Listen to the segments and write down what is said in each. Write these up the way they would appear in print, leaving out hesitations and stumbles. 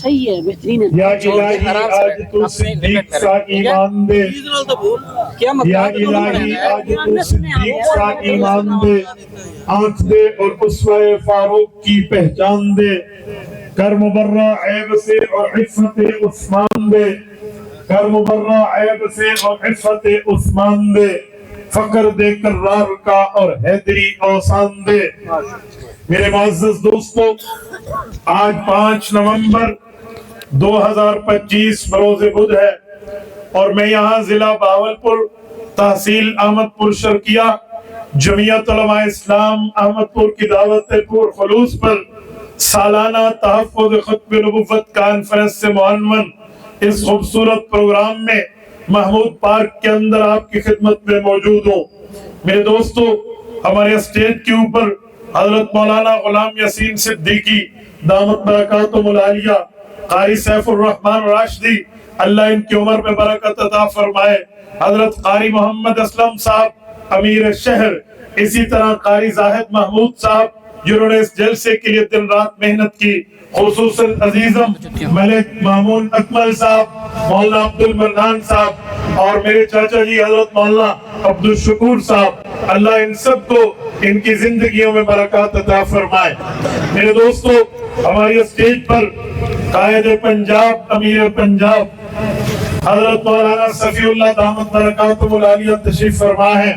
صحیح ہے، بہترین ہے۔ یا الہی آج تو صدیق سا ایمان دے، یا الہی آج تو صدیق سا ایمان دے، آنکھ دے اور اسوہ فاروق کی پہچان دے، کر مبرہ عیب سے اور عفت عثمان دے، کر مبرہ عیب سے اور عفت عثمان دے، فقر دے کرار کا اور حیدری اوسان دے۔ میرے معزز دوستو، آج 5 نومبر 2025 بروز بدھ ہے اور میں یہاں ضلع بہاولپور تحصیل احمد پور شرقیہ جمعیت علماء اسلام احمد پور کی دعوت پور خلوص پر سالانہ تحفظ ختم نبوت کانفرنس سے معنون اس خوبصورت پروگرام میں محمود پارک کے اندر آپ کی خدمت میں موجود ہوں۔ میرے دوستو، ہمارے اسٹیج کے اوپر حضرت مولانا غلام یاسین صدیقی دامت برکاتہم العالیہ، قاری سیف الرحمن راشدی اللہ ان کی عمر میں برکت عطا فرمائے، حضرت قاری محمد اسلم صاحب امیر شہر، اسی طرح قاری زاہد محمود صاحب جنہوں نے اس جلسے کے لیے دن رات محنت کی، خصوصاً عزیزم ملک مامون اکمل صاحب، مولانا عبد المنان صاحب اور میرے چاچا جی حضرت مولانا عبد الشکور صاحب، اللہ ان سب کو ان کی زندگیوں میں برکات عطا فرمائے۔ میرے دوستو، ہماری اسٹیج پر قائد پنجاب، امیر پنجاب حضرت مولانا صفی اللہ دامت برکاتہم العالیہ تشریف فرما ہے۔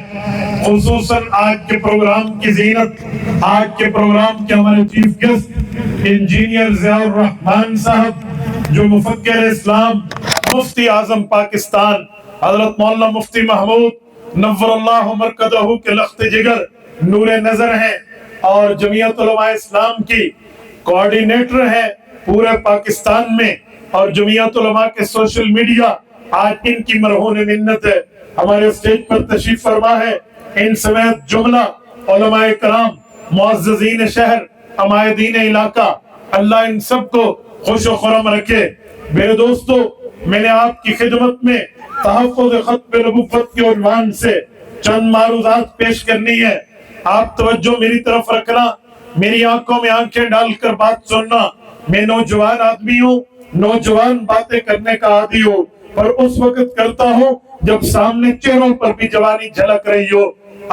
خصوصاً آج کے پروگرام کی زینت، آج کے پروگرام کے ہمارے چیف گیسٹ انجینئر ضیاء الرحمن صاحب جو مفکر اسلام، مفتی اعظم پاکستان حضرت مولانا مفتی محمود نور اللہ مرکزہ کے لخت جگر نور نظر ہیں اور جمعیت علماء اسلام کی کوارڈینیٹر ہیں پورے پاکستان میں، اور جمعیت علماء کے سوشل میڈیا آج ان کی مرہون منت ہے۔ ہمارے اسٹیج پر تشریف فرما ہے ان سمیت جملہ علماء کرام، معززین شہر، عمائدین علاقہ، اللہ ان سب کو خوش و خرم رکھے۔ میرے دوستو، میں نے آپ کی خدمت میں تحفظ ختم نبوت کے عنوان سے چند معروضات پیش کرنی ہے۔ آپ توجہ میری طرف رکھنا، میری آنکھوں میں آنکھیں ڈال کر بات سننا۔ میں نوجوان آدمی ہوں، نوجوان باتیں کرنے کا عادی ہوں، پر اس وقت کرتا ہوں جب سامنے چہروں پر بھی جوانی جھلک رہی ہو۔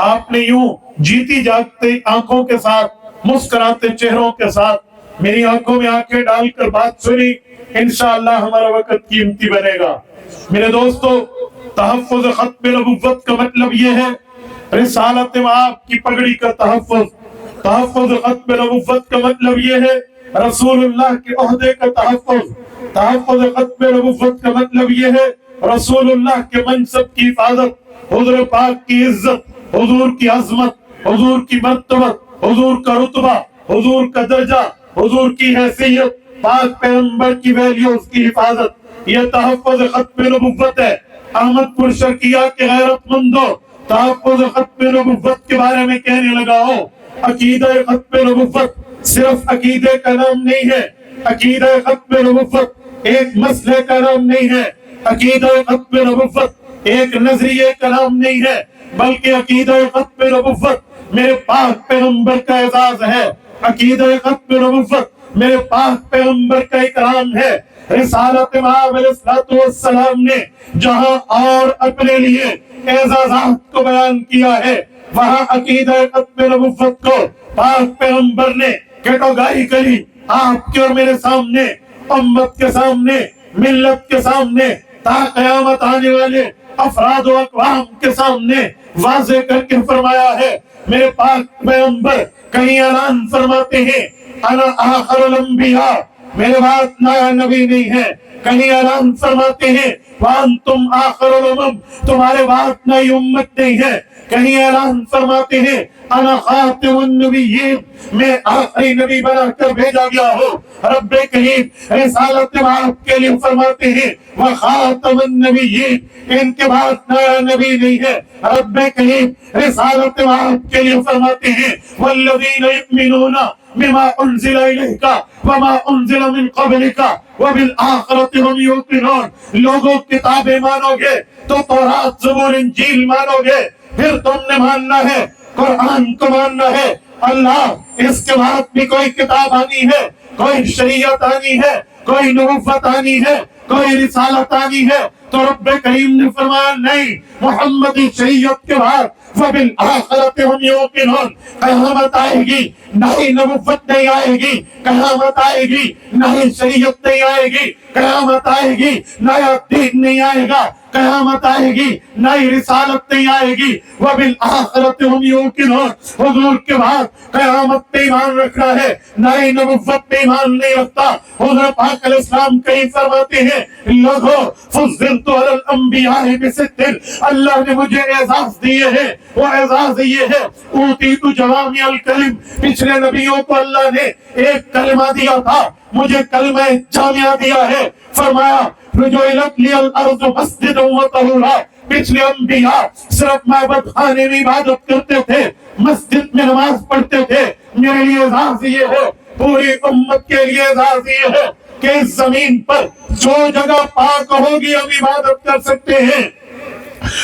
آپ نے یوں جیتی جاگتے آنکھوں کے ساتھ، مسکراتے چہروں کے ساتھ میری آنکھوں میں آنکھیں ڈال کر بات سنی، انشاءاللہ ہمارا وقت قیمتی بنے گا۔ میرے دوستو، تحفظ ختم نبوت کا مطلب یہ ہے رسالت آپ کی پگڑی کا تحفظ۔ تحفظ ختم نبوت کا مطلب یہ ہے رسول اللہ کے عہدے کا تحفظ۔ تحفظ ختم نبوت کا مطلب یہ ہے رسول اللہ کے منصب کی حفاظت، حضور پاک کی عزت، حضور کی عظمت، حضور کی مرتبت، حضور کا رتبہ، حضور کا درجہ، حضور کی حیثیت، پاک پیغمبر کی ویلیوز کی حفاظت، یہ تحفظ ختم نبوت ہے۔ احمد پور شرقیہ کے غیرت مندوں، تحفظ ختم نبوت کے بارے میں کہنے لگا ہو، عقیدہ ختم نبوت صرف عقیدے کا نام نہیں ہے، عقیدہ ختم نبوت ایک مسئلے کا نام نہیں ہے، عقیدہ ختم نبوت ایک نظریے کا نام نہیں ہے، بلکہ عقیدہ ختم نبوت میرے پاک پیغمبر کا اعزاز ہے، عقیدہ ختم نبوت میرے پاک پیغمبر کا اکرام ہے۔ رسالت مآب علیہ السلام نے جہاں اور اپنے لیے اعزازات کو بیان کیا ہے، وہاں عقیدہ ختم نبوت کو پاک پیغمبر نے کیٹاگریکلی آپ کے اور میرے سامنے، امت کے سامنے، ملت کے سامنے، تا قیامت آنے والے افراد و اقوام کے سامنے واضح کر کے فرمایا ہے۔ میرے پاک پیغمبر کہیں اعلان فرماتے ہیں انا آخر الانبیاء، میرے بعد نیا نبی نہیں ہے، کہیں اعلان فرماتے ہیں وانتم آخر الامم، تمہارے بعد نئی امت نہیں ہے، کہیں اعلان فرماتے ہیں انا خاتم النبیین، میں آخری نبی بنا کر بھیجا گیا ہوں۔ رب کریم رسالت آپ کے لیے فرماتے ہیں وخاتم النبیین، ان کے بعد نیا نبی نہیں ہے۔ رب کریم رسالت آپ کے لیے فرماتے ہیں والذین یؤمنون بما انزل الیک وما انزل من قبلک وبالآخرۃ هم یوقنون، لوگوں کتابیں مانو گے تو تورات زبور انجیل مانو گے، پھر تم نے ماننا ہے قرآن کو ماننا ہے۔ اللہ اس کے بعد بھی کوئی کتاب آنی ہے، کوئی شریعت آنی ہے، کوئی نبوت آنی ہے، کوئی رسالت آنی ہے، تو رب کریم نے فرمایا نہیں، محمدی شریعت کے بعد وَبِالْآخِرَةِ هُمْ يُوقِنُونَ، قیامت آئے گی، نہ ہی نبوت نہیں آئے گی، قیامت آئے گی، نہ ہی شریعت نہیں آئے گی، قیامت آئے گی، نیا دین نہیں آئے گا، قیامت آئے گی، نئی رسالت نہیں آئے گی، وَبِالْآخِرَةِ هُمْ يُوقِنُونَ، حضور کے بعد قیامت پہ ایمان رکھنا ہے، نئی نبوت پہ ایمان نہیں رکھتا۔ حضور پاک علیہ السلام کہیں فرماتے ہیں لوگوں فضلت علی الانبیاء بست، اللہ نے مجھے اعزاز دیے ہیں، وہ اعزاز یہ ہے اوتیت جوامع الکلم، پچھلے نبیوں کو اللہ نے ایک کلمہ دیا تھا، مجھے کلمہ جامعہ دیا ہے، فرمایا رجعلت لی الارض مسجدا وطہورا، پچھلے انبیاء صرف معبد خانے میں عبادت کرتے تھے، مسجد میں نماز پڑھتے تھے، میرے لیے اعزاز یہ ہے، پوری امت کے لیے اعزاز یہ ہے کہ اس زمین پر جو جگہ پاک ہوگی ہم عبادت کر سکتے ہیں۔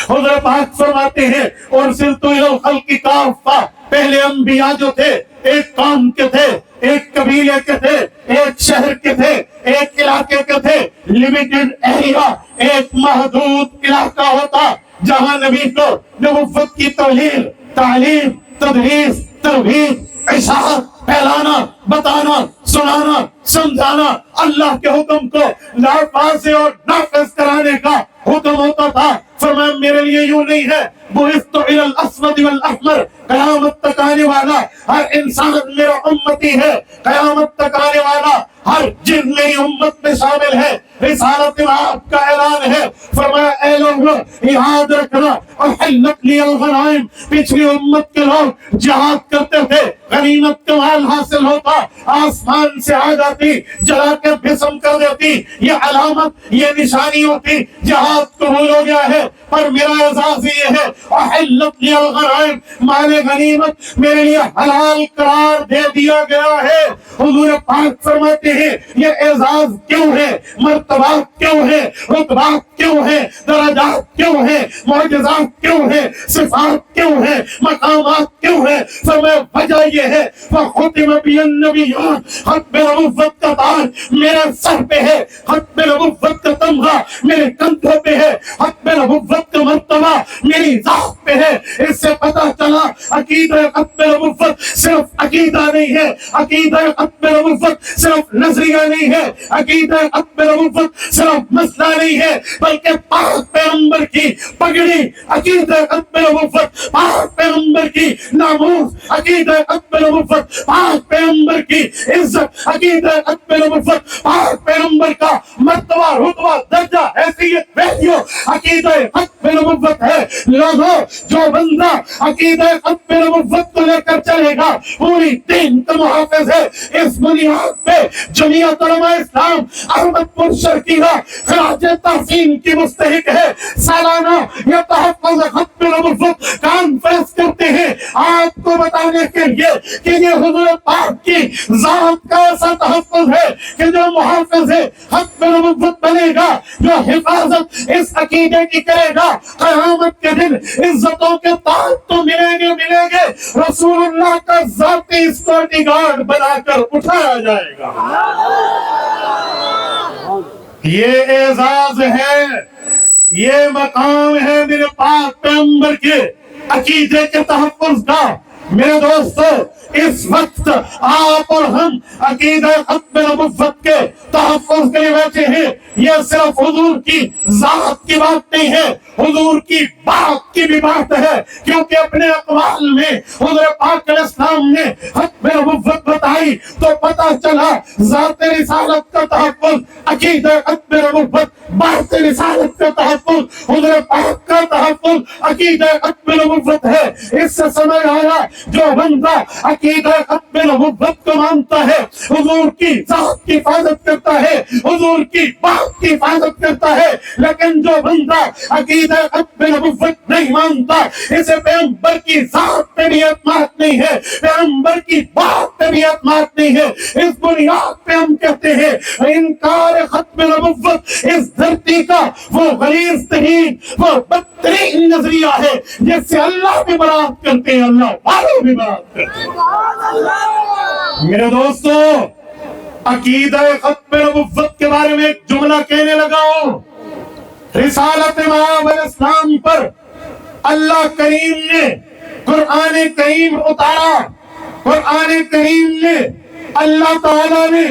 حضور پاک فرماتے ہیں ارسلت الی الخلق کافہ، پہلے انبیاء جو تھے ایک قوم کے تھے، ایک قبیلے کے تھے، ایک شہر کے تھے، ایک علاقے کے تھے، لیمیٹڈ ایریا، ایک محدود علاقہ ہوتا جہاں نبی کو نبوت کی تبلیغ، تعلیم، تدریس، ترغیب، اشاعت پھیلانا، بتانا، سنانا، سمجھانا، اللہ کے حکم کو نافذ اور نافذ کرانے کا حکم ہوتا تھا۔ فرمایا میرے لیے یوں نہیں ہے، بعثت الی الاسود والاحمر، قیامت تک آنے والا ہر انسان میرا امتی ہے، قیامت تک آنے والا ہر جن میری امت میں شامل ہے، رسالت آپ کا اعلان ہے۔ فرمایا اے لوگوں یاد رکھنا، احلت لی الغنائم، پچھلی امت کے لوگ جہاد کرتے تھے، غنیمت کا مال حاصل ہوتا، آسمان سے آ جاتی، جلا کے بھسم کر دیتی، یہ علامت، یہ نشانی ہوتی جہاد قبول ہو گیا ہے۔ پر میرا اعزاز یہ ہے احلت لی الغنائم، مال غنیمت میرے لیے حلال قرار دے دیا گیا ہے۔ حضور پاک فرماتے ہیں یہ اعزاز کیوں ہے، مرتبات کیوں ہے، رتبات کیوں ہے، درجات کیوں ہے، معجزات کیوں ہے، صفات کیوں ہے، مقامات کیوں ہے؟ فرمایا وجہ یہ ہے فختم بی النبیون، ختم نبوت کا تاج میرے سر پہ ہے، ختم نبوت کا تمغہ میرے کندھوں پہ ہے، ختم نبوت کا مرتبہ میری ذات پہ ہے۔ اس سے پتہ چلا عقیدہ ختم نبوت صرف عقیدہ نہیں ہے، عقیدہ ختم نبوت صرف نظریہ نہیں ہے، عقیدہ ختم نبوت صرف مسئلہ نہیں ہے، بلکہ پاک پیغمبر کی پگڑی عقیدہ ختم نبوت، پاک پیغمبر کی ناموس عقیدہ ختم نبوت، پاک پیغمبر کی عزت عقیدہ ختم نبوت، پاک پیغمبر کا مرتبہ، رتبہ، درجہ، حیثیت، ویلیو عقیدہ ختم نبوت ہے۔ لوگوں جو بندہ عقیدہ ختم نبوت کو لے کر چلے گا پوری دین کا محافظ ہے۔ اس بنیاد پہ جمعیت علماء اسلام احمد پور شرقیہ خراج تحسین کی مستحق ہے، سالانہ یہ تحفظ ختم نبوت کانفرنس کرتے ہیں آپ کو بتانے کے لیے کہ یہ حضور پاک کی ذات کا ایسا تحفظ ہے کہ جو محافظ ہے ختم نبوت بنے گا، جو حفاظت اس عقیدے کی کرے گا، قیامت کے دن عزتوں کے تاج تو ملیں گے، رسول اللہ کا ذاتی سیکورٹی گارڈ بنا کر اٹھایا جائے گا۔ یہ اعزاز ہے، یہ مقام ہے میرے پاک پیغمبر کے عقیدے کے تحفظ کا۔ میرے دوستو اس وقت آپ اور ہم عقیدہ ختم نبوت کے تحفظ کے لیے بیٹھے ہیں، یہ صرف حضور کی ذات کی بات نہیں ہے، حضور کی بات کی بھی بات ہے، کیونکہ اپنے اقوال میں حضور پاک علیہ السلام نے ختم نبوت بتائی تو پتہ چلا ذات رسالت کا تحفظ، عقیدہ ختم نبوت، بات رسالت کا تحفظ، حضور پاک کا تحفظ عقیدہ ختم نبوت ہے۔ اس سے سمجھ آیا جو بندہ عقیدہ ختم نبوت کو مانتا ہے، حضور کی ذات کی حفاظت کرتا ہے، حضور کی بات کی حفاظت کرتا ہے، لیکن جو بندہ عقیدہ ختم نبوت نہیں مانتا، اسے پیغمبر کی ذات پہ بھی اعتماد نہیں ہے، پیغمبر کی بات پہ بھی اعتماد نہیں ہے۔ اس بنیاد پہ ہم کہتے ہیں انکار ختم نبوت اس دھرتی کا وہ غلیظ ترین، وہ بدترین نظریہ ہے جس سے اللہ بھی برات کرتے ہیں، اللہ والوں بھی برات کرتے ہیں۔ میرے دوستو عقیدہ ختم نبوت کے بارے میں ایک جملہ کہنے لگا ہوں. رسالت مآب علیہ السلام پر اللہ کریم نے قرآن کریم اتارا. قرآن کریم نے اللہ تعالیٰ نے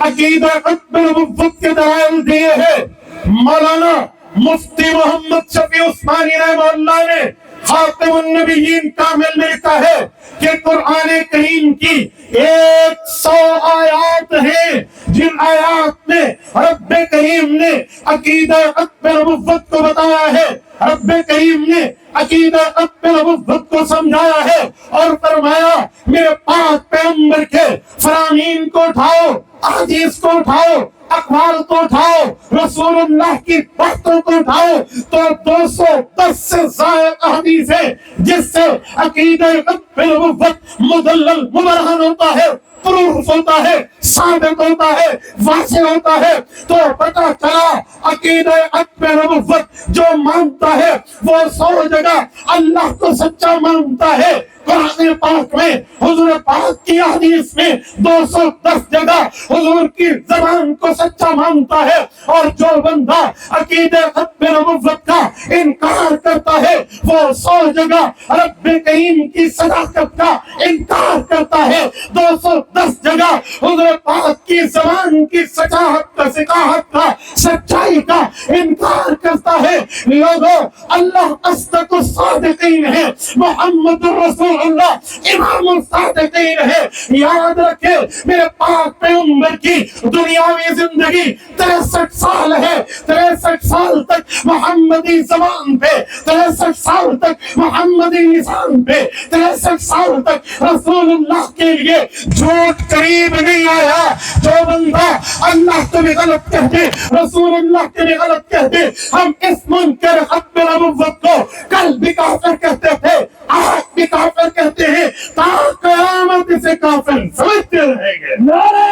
عقیدہ ختم نبوت کے دلائل دیے ہیں. مولانا مفتی محمد شفیع عثمانی رحمہ اللہ نے خاتم النبیین کامل میں لکھا ہے کہ قرآن کریم کی 100 آیات ہیں جن آیات میں رب کریم نے عقیدہ ختم نبوت کو بتایا ہے. رب کریم نے عقیدہ ختم نبوت کو سمجھایا ہے اور فرمایا میرے پاک پیغمبر کے فرامین کو اٹھاؤ, احادیث کو اٹھاؤ, اقوال کو اٹھاؤ, رسول اللہ کی باتوں کو اٹھاؤ تو 210 سے زائد احادیث ہے جس سے عقیدہ ختم نبوت مدلل مبرہن ہوتا ہے, پروف ہوتا ہے, ثابت ہوتا ہے, واضح ہوتا ہے. تو پتہ چلا عقیدہ ختم نبوت جو مانتا ہے وہ 100 جگہ اللہ کو سچا مانتا ہے. قرآن پاک میں حضور پاک کی حدیث میں 210 جگہ حضور کی زبان کو سچا مانتا ہے. اور جو بندہ عقیدہ ختم نبوت کا انکار کرتا ہے وہ 100 جگہ رب کریم کی صداقت کا انکار کرتا ہے. 210 جگہ حضور پاک کی زبان کی سچاہت کا, صداقت کا, سچائی کا انکار کرتا ہے. لوگوں اللہ اصدق الصادقین ہے, محمد الرسول اللہ امام الصادقین ہے. یاد رکھے میرے پاک پیغمبر کی دنیاوی زندگی 63 سال ہے. 63 سال تک محمدی زبان پہ, 63 سال تک محمدی لسان پہ, 63 سال تک رسول اللہ کے لیے جھوٹ قریب نہیں آیا. جو بندہ اللہ کو بھی غلط کہہ دے, رسول اللہ کے بھی غلط کہہ دے, ہم اس منکر ختم نبوت کو کل بھی کافر کہتے تھے, آج بھی کافر کہتے ہیں, تا قیامت سے کافر سمجھتے رہیں گے. نعرہ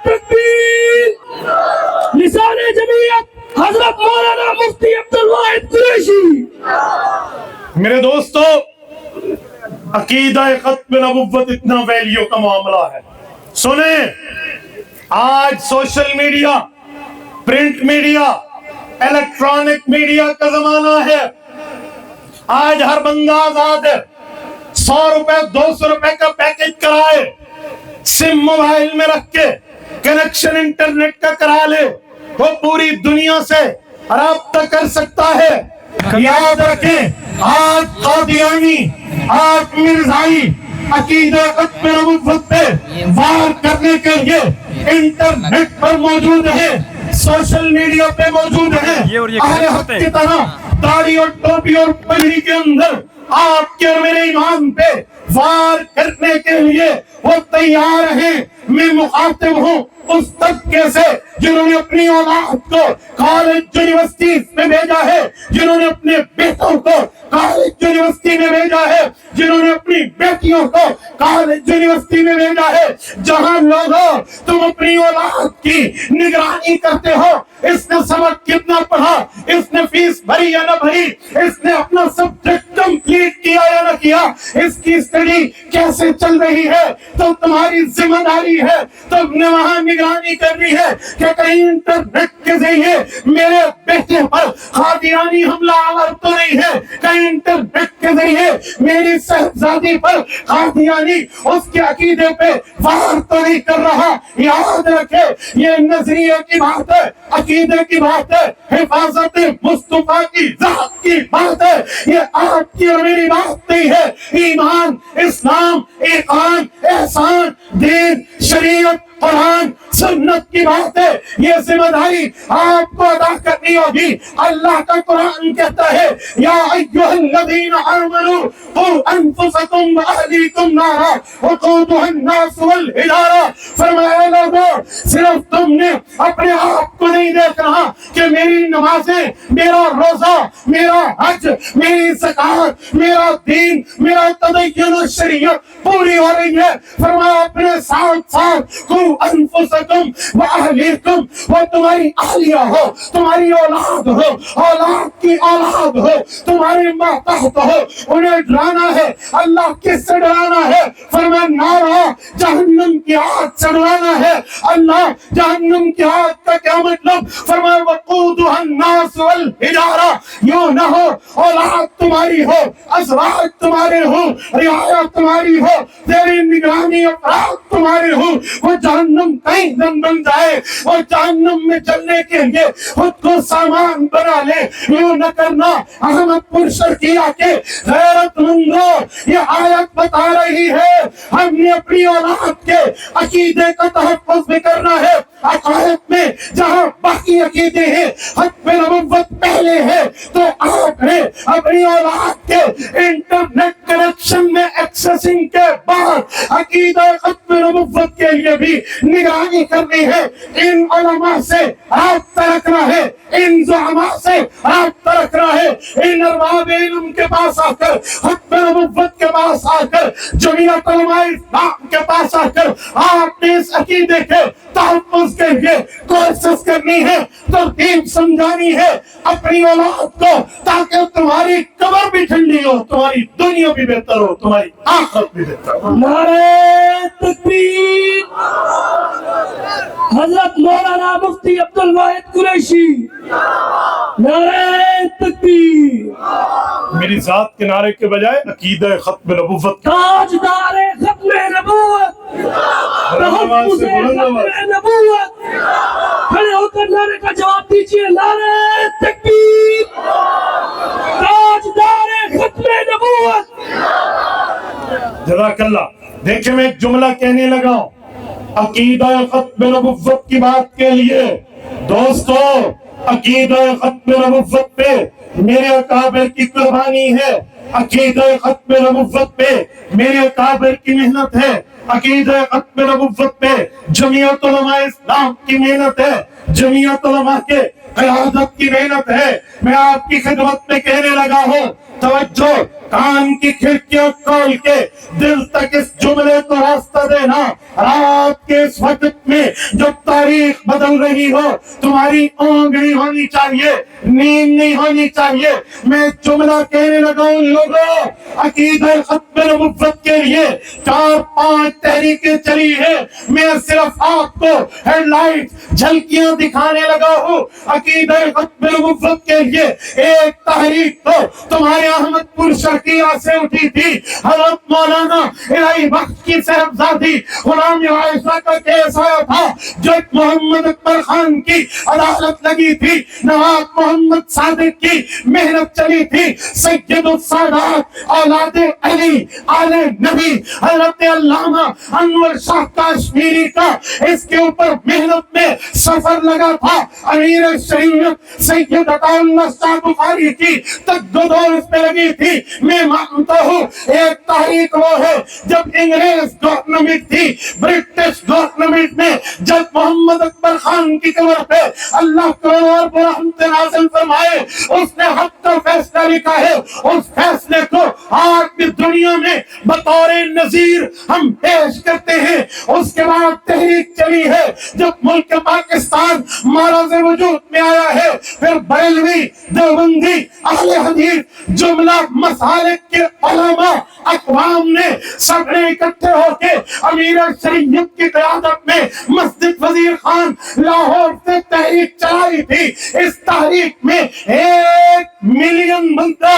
تکبیر. لسان جمعیت حضرت مولانا مفتی عبدالواحد قریشی. میرے دوستو, عقیدہ ختم نبوت اتنا ویلیو کا معاملہ ہے. سنیں, آج social media, print media, electronic media کا زمانہ ہے. آج ہر بندہ آزاد ہے. 100 روپے 200 روپے کا پیکج کرائے, سم موبائل میں رکھ کے کنیکشن انٹرنیٹ کا کرا لے, وہ پوری دنیا سے رابطہ کر سکتا ہے. یاد رکھیں آج قادیانی, آج مرزائی عقیدہ ختم نبوت پہ وار کرنے کے لیے انٹرنیٹ پر موجود ہے, سوشل میڈیا پہ موجود ہے. اہل حق کی طرح داڑھی اور ٹوپی اور پگڑی کے اندر آپ کے میرے ایمان پہ وار کرنے کے لیے وہ تیار ہیں. میں مخاطب ہوں اس طبقے سے جنہوں نے اپنی اولاد کو کالج یونیورسٹی میں بھیجا ہے, جنہوں نے اپنے بیٹوں کو کالج یونیورسٹی میں بھیجا ہے, جنہوں نے اپنی بیٹیوں کو کالج یونیورسٹی میں بھیجا ہے. جہاں لوگوں تم اپنی اولاد کی نگرانی کرتے ہو, اس نے سبق کتنا پڑھا, اس نے فیس بھری یا نہ بھری, اس نے اپنا سبجیکٹ کمپلیٹ کیا یا نہ کیا, اس کی اسٹڈی کیسے چل رہی ہے, تو تمہاری ذمہ داری ہے. تم نے وہاں نگرانی کرنی ہے کہ کہیں انٹرنیٹ کے ذریعے میرے بیٹے پر قادیانی حملہ آور تو نہیں ہے, کہیں انٹرنیٹ کے ذریعے میری صاحبزادی پر قادیانی اس کے عقیدے پہ وار تو نہیں کر رہا. یاد رکھے یہ نظریے کی بات ہے, عقیدے کی بات ہے, حفاظت مصطفیٰ کی ذات کی بات ہے. یہ آپ کی اور میری بات نہیں ہے. ایمان, اسلام, ایقان, احسان, دین, شریعت, قرآن, سنت کی بات ہے. یہ ذمہ داری آپ کو ادا کرنی ہوگی. اللہ کا قرآن کہتا ہے یا ایھا الذین آمنوا قوا انفسکم واہلیکم نارا وقودھا الناس والحجارہ. فرمایا لوگوں صرف تم نے اپنے آپ کو نہیں دیکھنا, کہ میری نمازیں، میرا روزہ، میرا حج، میری زکات، میرا دین، میرا تدین و شریعت پوری ہو رہی ہے۔ فرمایا اپنے ساتھ ساتھ قو انفسکم و اہلیکم، وہ تمہاری اہلیہ ہو، تمہاری اولاد ہو، اولاد کی اولاد ہو، تمہارے ماتحت ہو، انہیں ڈرانا ہے۔ اللہ کس سے ڈرانا ہے؟ فرمایا نارا، جہنم کی آگ سے ڈرانا ہے۔ اللہ جہنم کی آگ کا کیا مطلب؟ فرمایا وقودها الناس والحجارہ، یوں نہ ہو اولاد تمہاری ہو، ازواج تمہارے ہو، رعایا تمہاری ہو، تیری نگرانی افراد تمہارے ہو، وہ جہنم کہیں دن بن جائے، وہ جہنم میں جلنے کے لیے خود کو سامان بنا لے۔ یوں نہ کرنا۔ احمد پور شرقیہ کے غیرت مندوں، یہ آیت بتا رہی ہے ہم نے اپنی اولاد کے عقیدے کا تحفظ بھی کرنا ہے۔ عقائد میں جہاں باقی عقیدے ہیں، ختم نبوت پہلے ہے، تو آپ نے اپنی اولاد کے انٹرنیٹ کنیکشن میں ایکسیسنگ کے بعد عقیدہ ختم نبوت کے لیے بھی نگرانی کرنی ہے۔ ان علماء سے رابطہ رکھنا ہے، ان زعماء سے رابطہ رکھنا ہے، ان ارباب علم کے پاس آ کر، ختم نبوت کے پاس آ کر، جمعیت علماء اسلام کے پاس آ کر آپ نے اس عقیدے کے تحفظ کے لیے کوشش کرنی ہے، ترتیب سمجھانی ہے اپنی اولاد کو، تاکہ تمہاری قبر بھی ٹھنڈی ہو، تمہاری دنیا بھی بہتر ہو، تمہاری آخرت بھی بہتر ہو۔ نعرہ تکبیر، حضرت مولانا مفتی عبد الواحد قریشی، نعرہ تکبیر۔ میری ذات کے نعرے کے بجائے عقیدہ ختم نبوت کا تاجدار ختم نبوت، تحفظ ختم نبوت، کھڑے ہو کر نعرے کا جواب دیجیے، نعرہ تکبیر، تاجدار ختم نبوت۔ جزاک اللہ۔ دیکھیں میں ایک جملہ کہنے لگا ہوں عقیدہ ختم نبوت کی بات کے لیے۔ دوستو، عقیدہ ختم نبوت پہ میرے اکابر کی قربانی ہے، عقیدہ ختم نبوت پہ میرے اکابر کی محنت ہے، عقیدہ ختم نبوت پہ جمعیت علماء اسلام کی محنت ہے، جمعیت علماء کے قیادت کی محنت ہے۔ میں آپ کی خدمت میں کہنے لگا ہوں، توجہ، کان کی کھڑکیاں کھول کے دل تک اس جملے کو راستہ دینا۔ رات کے اس وقت میں جو تاریخ بدل رہی ہو، تمہاری اونگ نہیں ہونی چاہیے، نیند نہیں ہونی چاہیے۔ میں جملہ کہنے لگا ہوں لوگوں، عقیدہ ختم نبوت کے لیے 4-5 تحریکیں چلی ہیں، میں صرف آپ کو ہیڈ لائٹ جھلکیاں دکھانے لگا ہوں۔ عقیدہ ختم نبوت کے لیے ایک تحریک تو تمہارے احمد پور شرقیہ سے اٹھی تھی، حضرت مولانا الہی بخش کی صاحبزادی غلام عائشہ کا کیس آیا تھا، جو محمد اکبر خان کی عدالت لگی تھی، نواب محمد صادق کی محنت چلی تھی، سید السادات اولاد علی آل نبی حضرت علامہ انور شاہ کاشمیری کا اس کے اوپر محنت میں سفر لگا تھا، امیر شریعت سید عطا اللہ شاہ بخاری کی تقدیر اس پہ لگی تھی۔ میں مانتا ہوں ایک تحریک وہ ہے جب انگریز گورنمنٹ تھی، برٹش گورنمنٹ نے جب محمد اکبر خان کی قبر پہ اللہ کروڑ برحمت نازل فرمائے، اس نے حق کا فیصلہ لکھا ہے، اس فیصلے کو آج بھی دنیا میں بطور نذیر ہم پیش کرتے ہیں۔ اس کے بعد تحریک چلی ہے جب ملک پاکستان معرض وجود میں آیا ہے، پھر بریلوی، دیوبندی، اہل حدیث، جملہ مسالک کے علماء اقوام نے سب نے اکٹھے ہو کے امیر شریعت کی قیادت میں مسجد وزیر خان لاہور سے تحریک چلائی تھی۔ اس تحریک میں 1 ملین بندہ،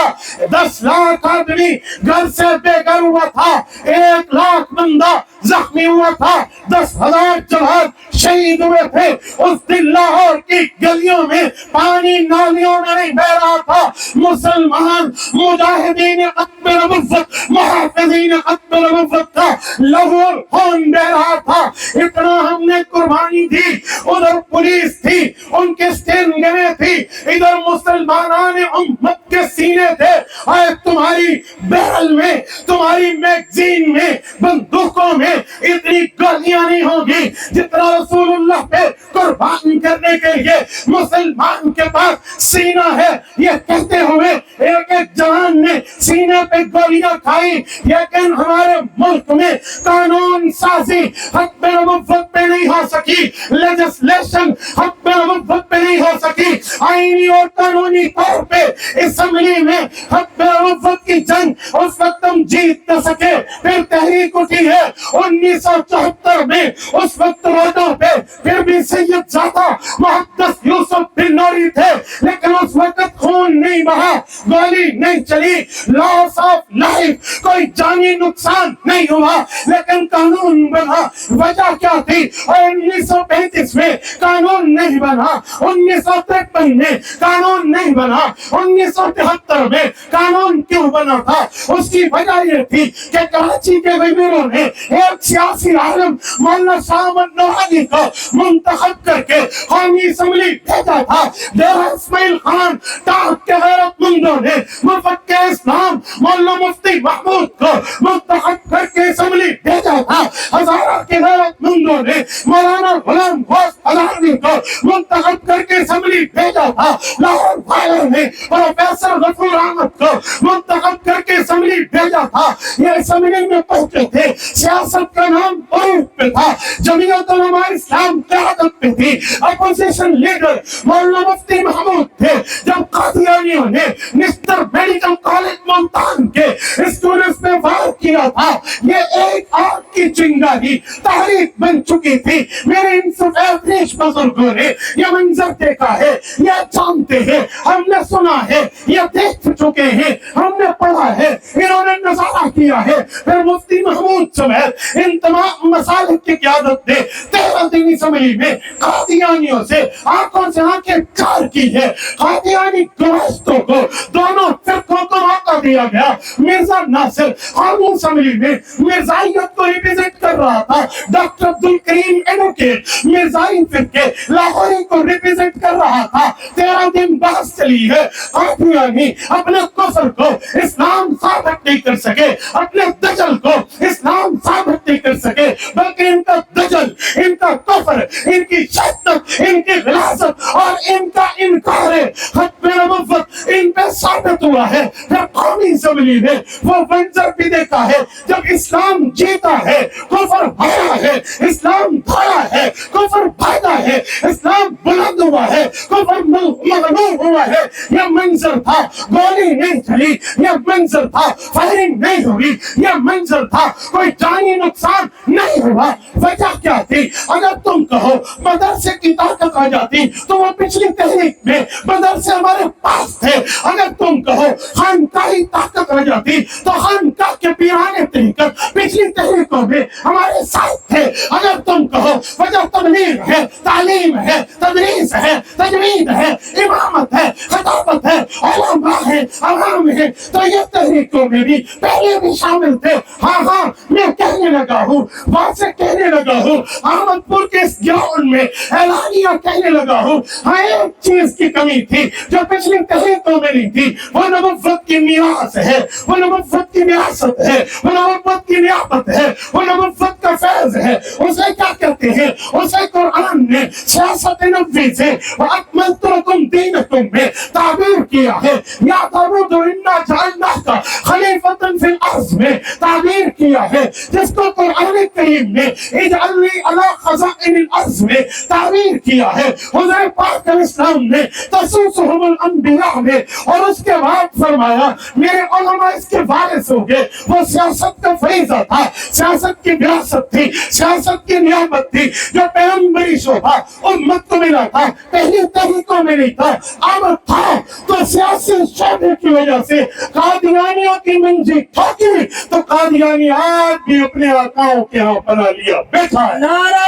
10 لاکھ آدمی گھر سے بے گھر ہوا تھا، 1 لاکھ بندہ زخمی ہوا تھا، 10,000 جوان شہید ہوئے تھے۔ اس دن لاہور کی گلیوں میں پانی نالیوں میں نہیں بہ رہا تھا، مسلمان مجاہدین ختم نبوت، محافظین ختم نبوت کا لہو خون بہ رہا تھا۔ اتنا ہم نے قربانی دی، ادھر پولیس تھی، ان کے سٹین گنے تھی، ادھر مسلمانان امت کے سینے تھے۔ اور تمہاری بیرل میں، تمہاری میگزین میں، بندوقوں میں اتنی گولیاں نہیں ہوں گی جتنا رسول اللہ پہ قربان کرنے کے لیے مسلمان کے پاس سینہ ہے، یہ کہتے ہوئے ایک ایک جوان نے سینے پہ گولیاں کھائی، لیکن ہمارے ملک میں قانون سازی حق پہ نبوت پہ نہیں ہو سکی، لیجسلیشن حق پہ نبوت پہ نہیں ہو سکی، آئینی اور قانونی طور پہ اسمبلی میں حق پہ نبوت کی جنگ اس وقت ہم جیت نہ سکے۔ پھر تحریک اٹھی ہے 1974 میں، اس وقت روڈوں پہ پھر بھی سید زادہ محدث یوسف بن نوری تھے، لیکن اس وقت خون نہیں بہا، گولی نہیں چلی، لاس آف لائف، کوئی جانی نقصان نہیں ہوا، لیکن قانون بنا۔ وجہ کیا تھی؟ اور 1935 میں قانون نہیں بنا، 1953 میں قانون نہیں بنا، 1973 میں قانون کیوں بنا تھا؟ اس کی وجہ یہ تھی کہ کراچی کے وزیروں نے ایک سیاسی عالم مولانا شاہ احمد نورانی کو منتخب کر کے قومی اسمبلی بھیجا تھا۔ ڈیرہ اسماعیل خان ٹاک کے غیرت مندوں نے مفکر اسلام مولانا مفتی محمود کو منتخب کر کے اسمبلی بھیجا تھا۔ ہزارہ کے غیرت مندوں نے مولانا غلام گوشت ہزاروی کو منتخب کر کے اسمبلی بھیجا تھا۔ لاہور والوں نے پروفیسر غفور احمد کو منتخب کر کے اسمبلی بھیجا تھا۔ یہ اسمبلی میں پہنچے تھے، سیاست کا نام عروج پہ تھا، جمعیت علماء اسلام قیادت پہ تھی، اپوزیشن لیڈر مولانا مفتی محمود تھے۔ جب قادیانیوں نے مسٹر میڈیکل کالج ملتان کے اسٹوڈنٹس پہ وار کیا تھا، یہ ایک آگ کی چنگاری تحریک بن چکی تھی۔ میرے ان سفید ریش بزرگوں نے یہ منظر دیکھا ہے، یہ جانتے ہیں، ہم نے سنا ہے، یہ دیکھ چکے ہیں، ہم نے پڑھا ہے، انہوں نے نظارہ کیا ہے۔ پھر مفتی محمود سمیت ان تمام مسالک کی قیادت نے 13 دن اسمبلی میں قادیانیوں سے آنکھوں سے آنکھیں چار کی ہے۔ قادیانی گروہستوں کو دونوں فرقوں کو موقع دیا گیا۔ مرزا ناصر قومی اسمبلی میں مرزائیت کو ریپرزینٹ کر رہا تھا، ڈاکٹر عبدالکریم ایڈوکیٹ مرزائی فرقے لاہوری کو ریپرزینٹ کر رہا تھا۔ 13 دن بحث چلی ہے۔ قادیانی اپنے کفر کو اسلام ثابت نہیں کر سکے، اپنے دجل کو اسلام ثابت نہیں کر سکے، بلکہ ان کا دجل، ان کا کفر، ان کی شدت، ان کی غلاظت اور ان کا انکار ختم نبوت ان پہ ثابت ہوا ہے۔ پھر قومی اسمبلی نے وہ منظر بھی دیکھا ہے جب اسلام جیتا ہے، کفر ہارا ہے، اسلام دھایا ہے، کفر بھاگا ہے، اسلام بلند ہوا ہے، کفر مغلوب ہوا ہے۔ یہ منظر تھا، گولی نہیں چلی، یہ منظر تھا، فائرنگ نہیں ہوئی، یہ منظر تھا، کوئی جانی نقصان نہیں ہوا۔ وجہ کیا تھی؟ اگر تم کہو مدرسے کی طاقت آ جاتی تو وہ پچھلی تحریک میں مدرسے ہمارے پاس تھے۔ اگر تم کہو خانقاہی طاقت آ جاتی تو خانقاہ کے پیرانے طریقت پچھلی تحریکوں میں ہمارے ساتھ تھے۔ اگر تم کہو وجہ تبلیغ ہے، تعلیم ہے، تدریس ہے، تجوید ہے، امامت ہے، خطابت ہے، علماء ہے، عوام ہے، تو یہ تحریکوں میں بھی پہلے بھی شامل تھے۔ ہاں ہاں میں کہنے لگا ہوں، بات سے کہنے لگا ہوں، احمد پور کے اس گراؤنڈ میں اعلانیہ کہنے لگا ہوں، ہاں ایک چیز کی کمی تھی جو پچھلی تحریکوں میں نہیں تھی، وہ نبوت کی میراث ہے، وہ نبوت کی وراثت ہے، وہ نبوت کی نیابت ہے، وہ نبوت کا فیض ہے۔ اسے کیا کہتے ہیں؟ اسے قرآن نے سیاست نبوی سے وَأَكْمَلْتُ لَكُمْ دِينَكُمْ میں تعبیر کیا ہے، یا داؤد اِنَّا جَعَلْنَاكَ خَلِيفَةً فِي الْأَرْضِ میں تعبیر کیا ہے، جس کو قرآن کریم نے اجعل لي على خزائن الارض میں تعبیر کیا ہے۔ حضور پاک علیہ السلام نے تسوسهم الانبیاء میں، اور اس کے بعد فرمایا میرے علماء اس کے وارث ہو گئے۔ وہ سیاست کا فریضہ تھا، سیاست کی وراثت تھی، سیاست کی نیابت تھی، جو پیغمبری شعبہ امت کو ملا تھا، پہلی تحریکوں میں نہیں تھا، اب تھا۔ تو سیاسی شعبے کی وجہ سے قادیانیوں کی منجی ٹھوکی تو قادیانی آج بھی اپنے آقاؤں کے ہاں بنا لیا بیٹھا ہے۔ نعرہ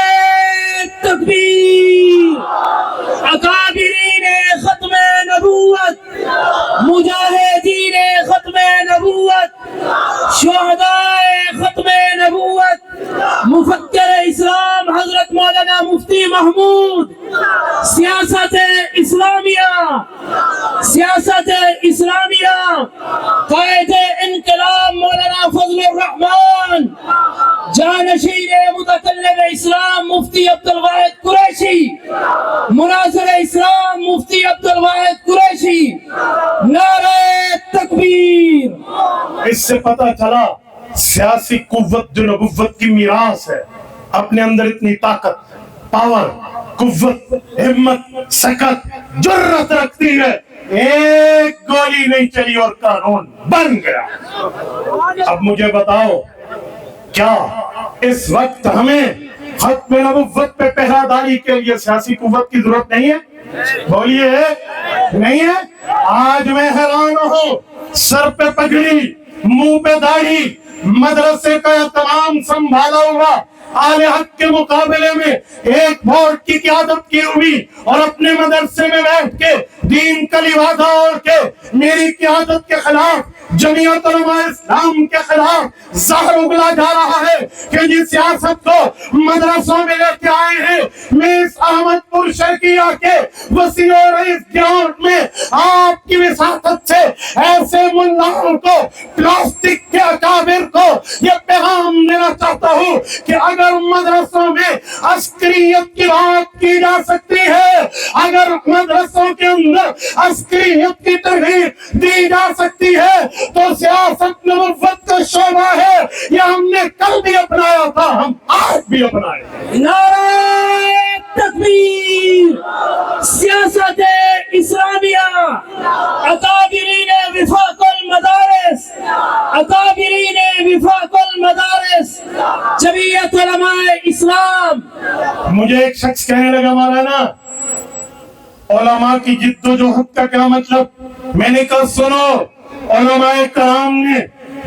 تکبیر، اکابرین ختم نبوت، مجاہدین ختم نبوت، شہداء ختم نبوت، مفکر اسلام حضرت مولانا مفتی محمود، سیاست اسلامیہ قائد انقلاب مولانا فضل الرحمان، جانشین متکلم اسلام مفتی عبدالواحد قریشی، مناظر اسلام مفتی عبدالواحد قریشی، نعرہ تکبیر۔ اس سے پتہ چلا سیاسی قوت جو نبوت کی میراث ہے، اپنے اندر اتنی طاقت، پاور، قوت، ہمت، سکت، جرأت رکھتی ہے، ایک گولی نہیں چلی اور قانون بن گیا۔ اب مجھے بتاؤ، کیا اس وقت ہمیں ختم نبوت پہ پہرہ داری کے لیے سیاسی قوت کی ضرورت نہیں ہے؟ بولیے نہیں ہے؟ آج میں حیران ہوں، سر پہ پگڑی، منہ پہ داڑھی، مدرسے کا اہتمام سنبھالا ہوا، اہل حق کے مقابلے میں ایک ووٹ کی قیادت کی ہوئی اور اپنے مدرسے میں بیٹھ کے دین کا لبادہ اوڑھ کے میری قیادت کے خلاف، جمعیت علماء اسلام کے خلاف زہر اگلا جا رہا ہے کہ جس سیاست کو مدرسوں میں لے کے آئے ہیں، میں اس احمد پور شرقیہ کے وسیع و رئیس گراؤنڈ میں آپ کی وساطت سے ایسے ملاؤں کو، پلاسٹک کے اکابر کو یہ پیغام دینا چاہتا ہوں کہ اگر مدرسوں میں عسکریت کی بات کی جا سکتی ہے، اگر مدرسوں کے اندر عسکریت کی ترغیب دی جا سکتی ہے، تو سیاست نبوت کا شعبہ ہے، یہ ہم نے کل بھی اپنایا تھا، ہم آج بھی اپنائے۔ نعرہ تکبیر۔ سیاست اسلامیہ، اکابرین وفاق المدارس، جمعیت علماء اسلام۔ مجھے ایک شخص کہنے لگا، مولانا علماء کی جد و جہد کا کیا مطلب؟ میں نے کہا سنو، علماء کرام نے،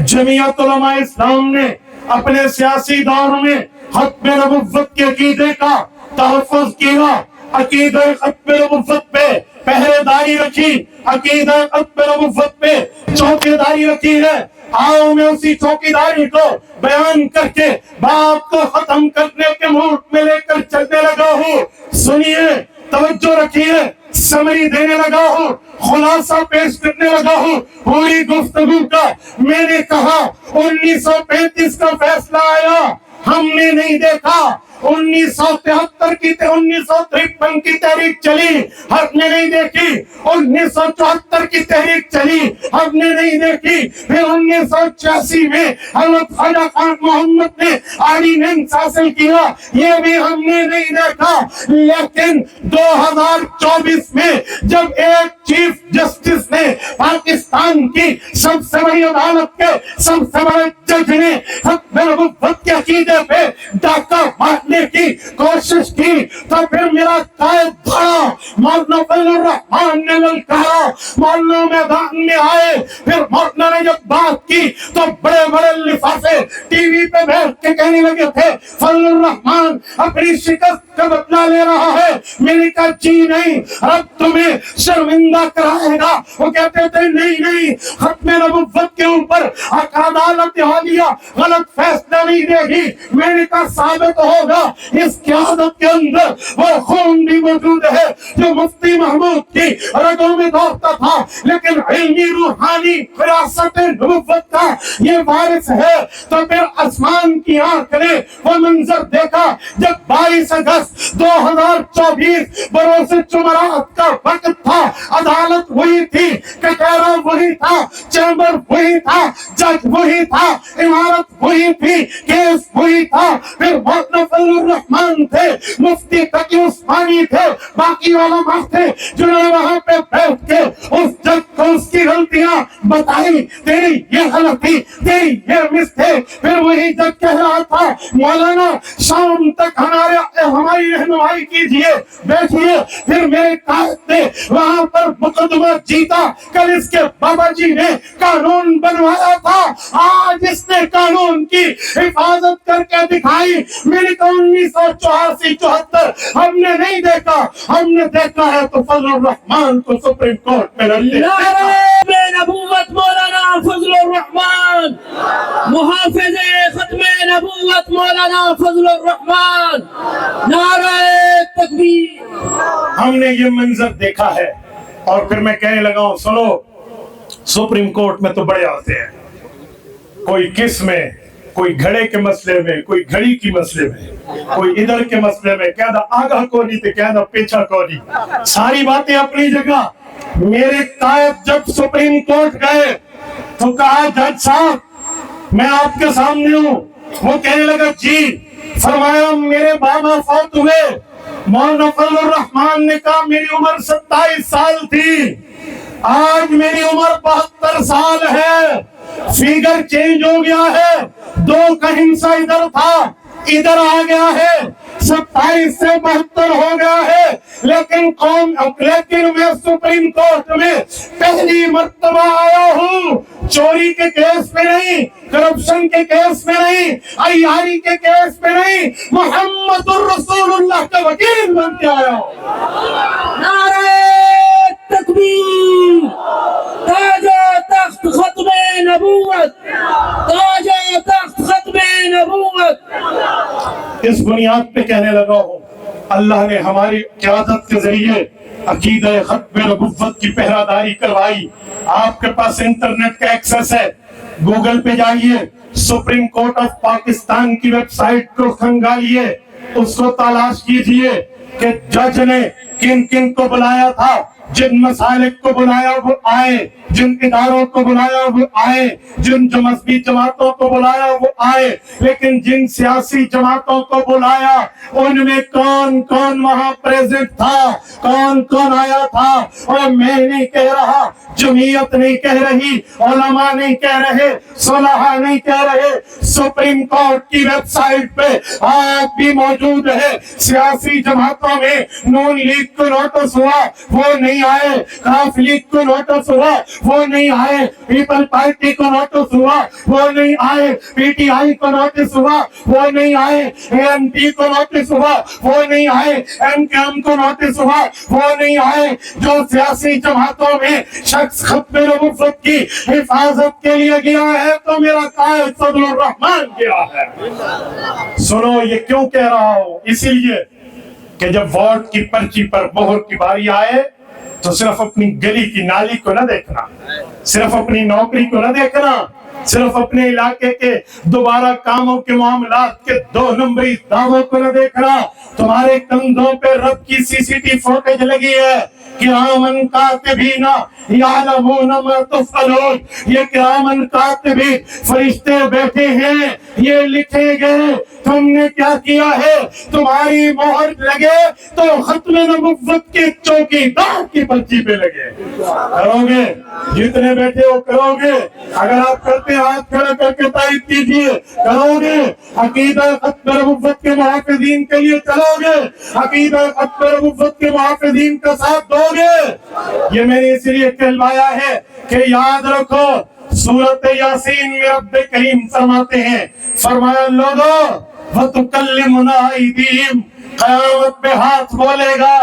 جمعیت علماء اسلام نے اپنے سیاسی دور میں ختم نبوت کے عقیدے کا تحفظ کیا، عقیدہ ختم نبوت پہ پہرے داری رکھی، عقیدہ ختم نبوت پہ چوکے داری رکھی ہے۔ آؤ میں اسی چوکی داری کو بیان کر کے بات کو ختم کرنے کے موڈ میں لے کر چلنے لگا ہوں۔ سنیے، توجہ رکھیے، سمری دینے لگا ہوں، خلاصہ پیش کرنے لگا ہوں پوری گفتگو کا۔ میں نے کہا 1935 کا فیصلہ آیا، ہم نے نہیں دیکھا۔ 1973 کی 1953 کی تحریک چلی، ہم نے نہیں دیکھی۔ 1974 کی تحریک چلی، ہم نے نہیں دیکھی۔ پھر 1986 میں حضرت خواجہ خان محمد نے آرڈیننس حاصل کیا، یہ بھی ہم نے نہیں دیکھا۔ لیکن 2024 میں جب ایک چیف جسٹس نے پاکستان کی سب سے بڑی عدالت کے سب سے بڑے جج نے ختم نبوت کے عقیدے پہ ڈاکہ مارنے کی کوشش کی، تو پھر میرا قائد بڑا مولانا فضل الرحمان نے للکارا، مولانا میدان میں آئے۔ پھر مولانا نے جب بات کی تو بڑے بڑے لفافے ٹی وی پہ بیٹھ کے کہنے لگے تھے فضل الرحمان اپنی شکست کا بدلہ لے رہا ہے۔ میں نے کہا جی نہیں، رب تمہیں شرمندہ کرائے گا۔ وہ کہتے تھے نہیں، ختم نبوت کے اوپر عدالت عالیہ غلط فیصلہ نہیں دے گی۔ میں نے کہا ثابت ہوگا، اس قیادت کے اندر وہ خون بھی موجود ہے جو مفتی محمود کی رگوں میں دوڑتا تھا، لیکن علمی روحانی وراثت نبوت کا یہ وارث ہے۔ تو پھر آسمان کی آنکھ نے وہ منظر دیکھا جب 22 اگست 2024 بروز جمعرات کا وقت تھا، عدالت وہی تھی، کٹہرا وہی تھا، چیمبر وہی تھا، جج وہی تھا، عمارت وہی تھی، کیس وہی تھا۔ پھر مولانا فضل الرحمان تھے، مفتی تقی عثمانی تھے، باقی علماء تھے، جنہوں نے وہاں پہ بیٹھ کے اس جج کو اس کی غلطیاں بتائی، تیری یہ غلطی، تیری یہ مسٹیک۔ پھر وہی جج کہہ رہا تھا مولانا شام تک ہماری رہنمائی کیجئے، بیٹھئے۔ پھر میرے قائد نے وہاں پر مقدمہ جیتا۔ کل اس کے بابا جی نے قانون بنوایا تھا، آج اس نے قانون کی حفاظت کر کے دکھائی۔ میں نے کہا 1984-74 ہم نے نہیں دیکھا، ہم نے دیکھا ہے تو فضل الرحمان کو سپریم کورٹ میں لڑتے۔ نعرہ نبوت مولانا فضل الرحمان، محافظ ختم نبوت مولانا فضل الرحمان، نعرہ تکبیر۔ ہم نے یہ منظر دیکھا ہے اور پھر میں کہنے لگا ہوں سنو، سپریم کورٹ میں تو بڑے آتے ہیں، کوئی کس میں، کوئی گھڑے کے مسئلے میں، کوئی گھڑی کی مسئلے میں، کوئی ادھر کے مسئلے میں، کہنا آگاہ کو نہیں تو کہنا پیچھا کو نہیں، ساری باتیں اپنی جگہ۔ میرے قائد جب سپریم کورٹ گئے تو کہا جج صاحب میں آپ کے سامنے ہوں، وہ کہنے لگا جی، فرمایا میرے بابا فوت ہوئے، مولانا فضل الرحمان نے کہا میری عمر 27 سال تھی، آج میری عمر 72 سال ہے، فیگر چینج ہو گیا ہے، 2 کا حصہ ادھر تھا ادھر آ گیا ہے، 27 سے 72 ہو گیا ہے، لیکن میں سپریم کورٹ میں پہلی مرتبہ آیا ہوں، چوری کے کیس میں نہیں، کرپشن کے کیس میں نہیں، عیاری کے کیس میں نہیں، محمد الرسول اللہ کا وکیل بن کے آیا ہوں۔ نعرہ تکبیر، تاج و تخت ختم نبوت، تاج و تخت ختم نبوت۔ اس بنیاد پہ کہنے لگا ہوں، اللہ نے ہماری قیادت کے ذریعے عقیدہ ختم نبوت کی پہراداری کروائی۔ آپ کے پاس انٹرنیٹ کا ایکسس ہے، گوگل پہ جائیے، سپریم کورٹ آف پاکستان کی ویب سائٹ کو کھنگالیے، اس کو تلاش کیجئے کہ جج نے کن کن کو بلایا تھا، جن مسالک کو بلایا وہ آئے، جن اداروں کو بلایا وہ آئے، جن مذہبی جماعتوں کو بلایا وہ آئے، لیکن جن سیاسی جماعتوں کو بلایا ان میں کون کون وہاں پریزنٹ تھا، کون کون آیا تھا۔ اور میں نہیں کہہ رہا، جمعیت نہیں کہہ رہی، علماء نہیں کہہ رہے، صلحاء نہیں کہہ رہے، سپریم کورٹ کی ویب سائٹ پہ آج بھی موجود ہے۔ سیاسی جماعتوں میں نون لیگ کو نوٹس ہوا وہ نہیں آئے، کاف لیگ کو نوٹس ہوا وہ نہیں آئے، پیپل پارٹی کو نوٹس ہوا وہ نہیں آئے، پی ٹی آئی کو نوٹس ہوا وہ نہیں آئے، اے این پی کو نوٹس ہوا وہ نہیں آئے، ایم کے ایم کو نوٹس ہوا وہ نہیں آئے۔ جو سیاسی جماعتوں میں شخص ختم نبوت کی حفاظت کے لیے گیا ہے تو میرا قائد فضل الرحمان گیا ہے۔ سنو یہ کیوں کہہ رہا ہوں، اسی لیے کہ جب ووٹ کی پرچی پر مہر کی باری آئے تو صرف اپنی گلی کی نالی کو نہ دیکھنا، صرف اپنی نوکری کو نہ دیکھنا، صرف اپنے علاقے کے دوبارہ کاموں کے معاملات کے 2 نمبری دعووں کو نہ دیکھنا۔ تمہارے کندھوں پہ رب کی سی سی ٹی فوٹیج لگی ہے، کرامن کاتبین یعلمون ما تفعلون، یہ کرامن کاتبین فرشتے بیٹھے ہیں، یہ لکھے گئے تم نے کیا کیا ہے۔ تمہاری مہر لگے تو ختم نبوت کی چوکیدار کی پرچی پہ لگے، کرو گے؟ جتنے بیٹھے ہو کرو گے؟ اگر آپ کرتے ہاتھ کھڑا کر کے تائید کیجئے، کرو گے؟ عقیدہ ختم نبوت کے محافظین کے لیے چلو گے؟ عقیدہ ختم نبوت کے محافظین کا ساتھ دو گے؟ یہ میں نے اس لیے کہلوایا ہے کہ یاد رکھو، سورۃ یاسین میں رب کریم فرماتے ہیں، فرمایا لوگو وَتُكَلِّمُنَا أَيْدِيهِمْ، قیامت میں ہاتھ بولے گا،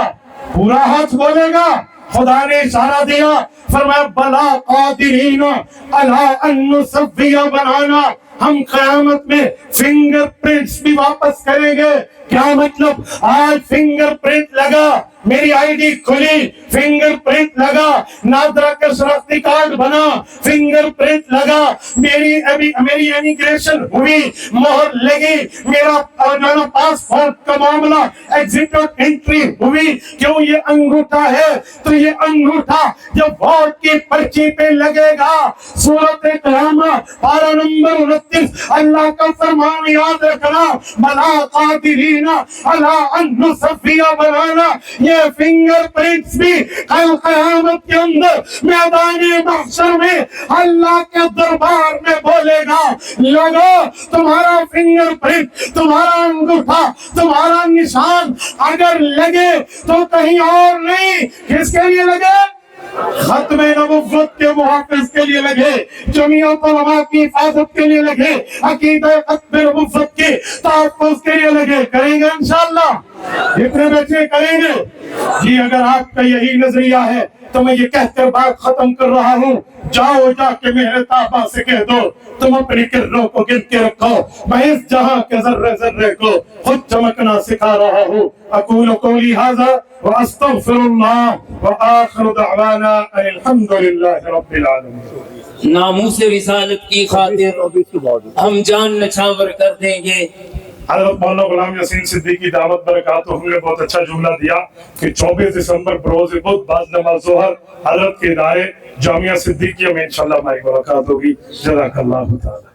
پورا ہاتھ بولے گا۔ خدا نے اشارہ دیا، فرمایا بلا قادرین علی ان نسوی بنانا، ہم قیامت میں فنگر پرنٹس بھی واپس کریں گے۔ کیا مطلب؟ آج فنگر پرنٹ لگا، میری آئی ڈی کھلی، فنگر پرنٹ لگا، نادرا کا شناختی کارڈ بنا، فنگر پرنٹ لگا، میری امیگریشن ہوئی، مہر لگی، میرا پاسپورٹ کا معاملہ ایگزٹ اور انٹری ہوئی۔ کیوں؟ یہ انگوٹھا ہے، تو یہ انگوٹھا جب ووٹ کی پرچی پہ لگے گا، سورۃ قیامہ پارہ نمبر 29، اللہ کا فرمان یاد رکھنا، بلا قادرین علی ان نسوی بنانا، یہ فنگر پرنٹس بھی کل قیامت کے اندر میدان محشر میں اللہ کے دربار میں بولے گا۔ لوگو تمہارا فنگر پرنٹ، تمہارا انگوٹھا، تمہارا نشان اگر لگے تو کہیں اور نہیں، کس کے لیے لگے؟ ختم نبوت کے محافظ کے لیے لگے، جمعیت علماء کی حفاظت کے لیے لگے، عقیدہ ختم نبوت کی تحفظ کے لیے لگے۔ کریں گے انشاءاللہ؟ جتنے بچے کہیں گے جی اگر آپ کا یہی نظریہ ہے تو میں یہ کہہ کر بات ختم کر رہا ہوں، جاؤ جا کے میرے تابا سے کہہ دو تم اپنی کرنوں کو گن کے رکھو، میں اس جہاں کے ذرے ذرے کو خود چمکنا سکھا رہا ہوں۔ اقول قولی ھذا واستغفر اللہ وآخر دعوانا ان الحمد للہ رب العالمین۔ ناموس رسالت کی خاطر ہم جان نچھاور کر دیں گے۔ حضرت مولانا غلام یاسین صدیقی دعوت برکاتہ نے بہت اچھا جملہ دیا کہ 24 دسمبر بروز بدھ بعد نماز ظہر حضرت کے ادارے جامعہ صدیقیہ میں انشاءاللہ ہماری ملاقات ہوگی۔ جزاک اللہ تعالی۔